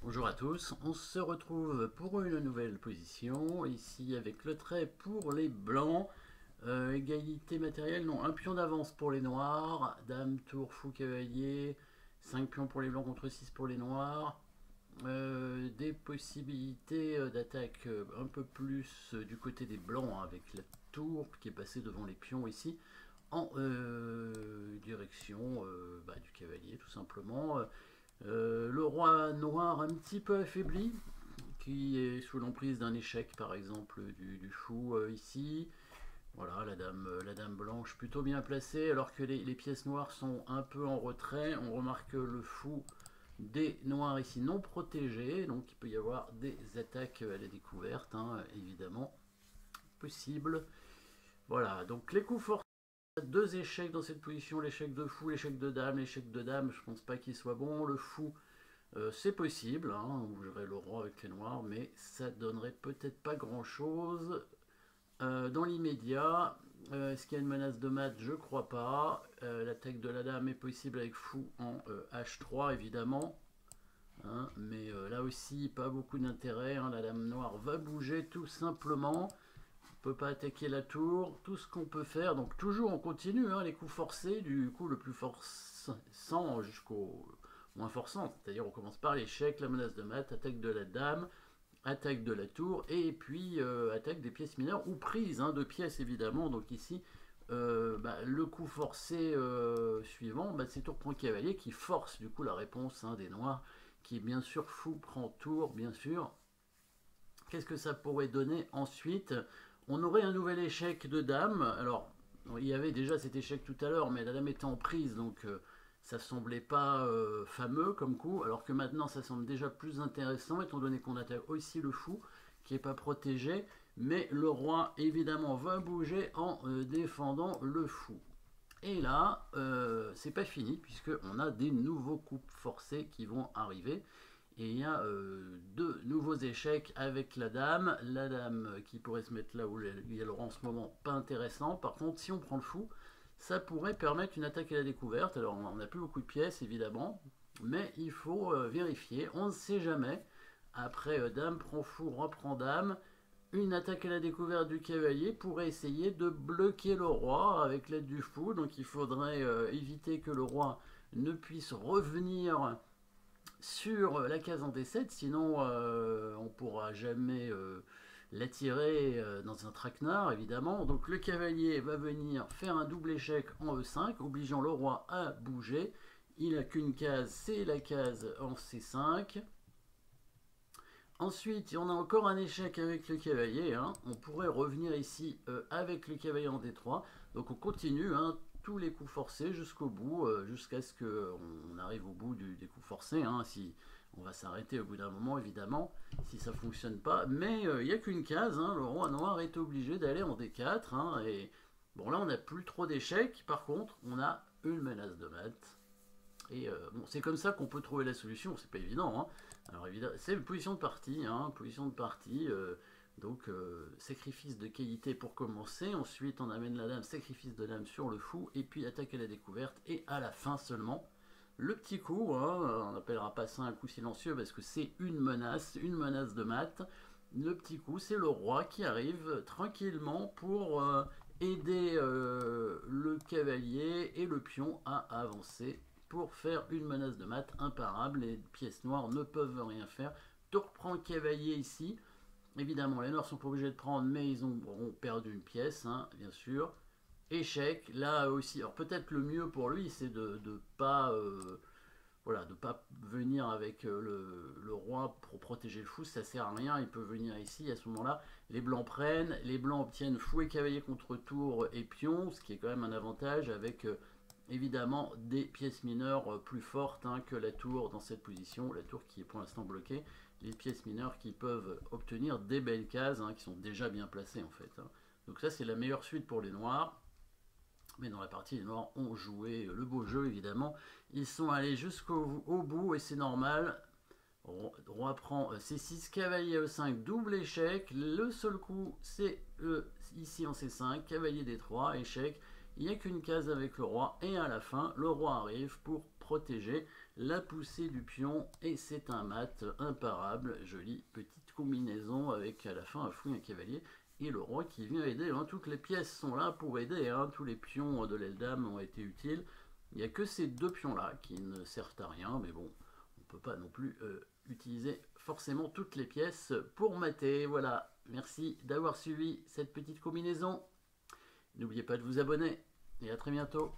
Bonjour à tous, on se retrouve pour une nouvelle position, ici avec le trait pour les blancs, égalité matérielle, non, un pion d'avance pour les noirs, dame, tour, fou, cavalier, 5 pions pour les blancs contre 6 pour les noirs, des possibilités d'attaque un peu plus du côté des blancs, hein, avec la tour qui est passée devant les pions ici, en direction du cavalier tout simplement. Le roi noir un petit peu affaibli, qui est sous l'emprise d'un échec par exemple du fou ici. Voilà, la dame blanche plutôt bien placée, alors que les pièces noires sont un peu en retrait. On remarque le fou des noirs ici non protégé, donc il peut y avoir des attaques à la découverte, hein, évidemment, possible. Voilà, donc les coups forts. Deux échecs dans cette position, l'échec de fou, l'échec de dame. L'échec de dame, je pense pas qu'il soit bon. Le fou, c'est possible, hein, on bougerait le roi avec les noirs, mais ça donnerait peut-être pas grand-chose. Dans l'immédiat, est-ce qu'il y a une menace de mat? Je crois pas. L'attaque de la dame est possible avec fou en H3, évidemment. Hein, mais là aussi, pas beaucoup d'intérêt. Hein, la dame noire va bouger tout simplement. On peut pas attaquer la tour. Tout ce qu'on peut faire, donc toujours on continue, hein, les coups forcés, du coup le plus forçant jusqu'au moins forçant. C'est-à-dire on commence par l'échec, la menace de mat, attaque de la dame, attaque de la tour, et puis attaque des pièces mineures, ou prise de pièces évidemment. Donc ici, le coup forcé suivant, c'est tour prend cavalier qui force du coup la réponse des noirs, qui est bien sûr fou prend tour, bien sûr. Qu'est-ce que ça pourrait donner ensuite? On aurait un nouvel échec de dame. Alors, il y avait déjà cet échec tout à l'heure, mais la dame était en prise, donc ça semblait pas fameux comme coup, alors que maintenant ça semble déjà plus intéressant, étant donné qu'on attaque aussi le fou, qui n'est pas protégé, mais le roi, évidemment, va bouger en défendant le fou. Et là, c'est pas fini, puisqu'on a des nouveaux coups forcés qui vont arriver. Et il y a deux nouveaux échecs avec la dame qui pourrait se mettre là où il y a le rang en ce moment, pas intéressant. Par contre, si on prend le fou, ça pourrait permettre une attaque à la découverte. Alors on n'a plus beaucoup de pièces évidemment, mais il faut vérifier, on ne sait jamais. Après dame prend fou, roi prend dame, une attaque à la découverte du cavalier pourrait essayer de bloquer le roi avec l'aide du fou. Donc il faudrait éviter que le roi ne puisse revenir sur la case en D7, sinon on ne pourra jamais l'attirer dans un traquenard, évidemment. Donc le cavalier va venir faire un double échec en E5, obligeant le roi à bouger. Il n'a qu'une case, c'est la case en C5. Ensuite, on a encore un échec avec le cavalier. Hein. On pourrait revenir ici avec le cavalier en D3. Donc on continue, hein, tous les coups forcés jusqu'au bout, jusqu'à ce qu'on arrive au bout des coups forcés. Hein. Si on va s'arrêter au bout d'un moment, évidemment, si ça ne fonctionne pas. Mais il n'y a qu'une case. Hein. Le roi noir est obligé d'aller en D4. Hein. Et bon, là, on n'a plus trop d'échecs. Par contre, on a une menace de mat. Et bon, c'est comme ça qu'on peut trouver la solution, c'est pas évident. Hein. Alors évidemment, c'est une position de partie, donc sacrifice de qualité pour commencer. Ensuite, on amène la dame, sacrifice de dame sur le fou, et puis attaque à la découverte. Et à la fin seulement, le petit coup, hein, on n'appellera pas ça un coup silencieux parce que c'est une menace de mat. Le petit coup, c'est le roi qui arrive tranquillement pour aider le cavalier et le pion à avancer pour faire une menace de mat imparable. Les pièces noires ne peuvent rien faire. Tour prend cavalier ici. Évidemment, les noirs sont pas obligés de prendre, mais ils auront perdu une pièce, hein, bien sûr. Échec, là aussi. Alors peut-être le mieux pour lui, c'est de pas venir avec le roi pour protéger le fou, ça sert à rien. Il peut venir ici, à ce moment-là, les blancs prennent, les blancs obtiennent fou et cavalier contre tour et pion, ce qui est quand même un avantage avec évidemment des pièces mineures plus fortes, hein, que la tour dans cette position, la tour qui est pour l'instant bloquée, les pièces mineures qui peuvent obtenir des belles cases, hein, qui sont déjà bien placées en fait. Hein. Donc ça c'est la meilleure suite pour les noirs. Mais dans la partie, les noirs ont joué le beau jeu évidemment. Ils sont allés jusqu'au bout et c'est normal. Roi prend C6, cavalier E5, double échec. Le seul coup, c'est ici en C5, cavalier D3, échec. Il n'y a qu'une case avec le roi. Et à la fin, le roi arrive pour protéger la poussée du pion, et c'est un mat imparable. Jolie petite combinaison avec à la fin un fou et un cavalier. Et le roi qui vient aider, hein. Toutes les pièces sont là pour aider, hein. Tous les pions de l'Eldam ont été utiles. Il n'y a que ces deux pions-là qui ne servent à rien, mais bon, on ne peut pas non plus utiliser forcément toutes les pièces pour mater. Voilà, merci d'avoir suivi cette petite combinaison. N'oubliez pas de vous abonner, et à très bientôt.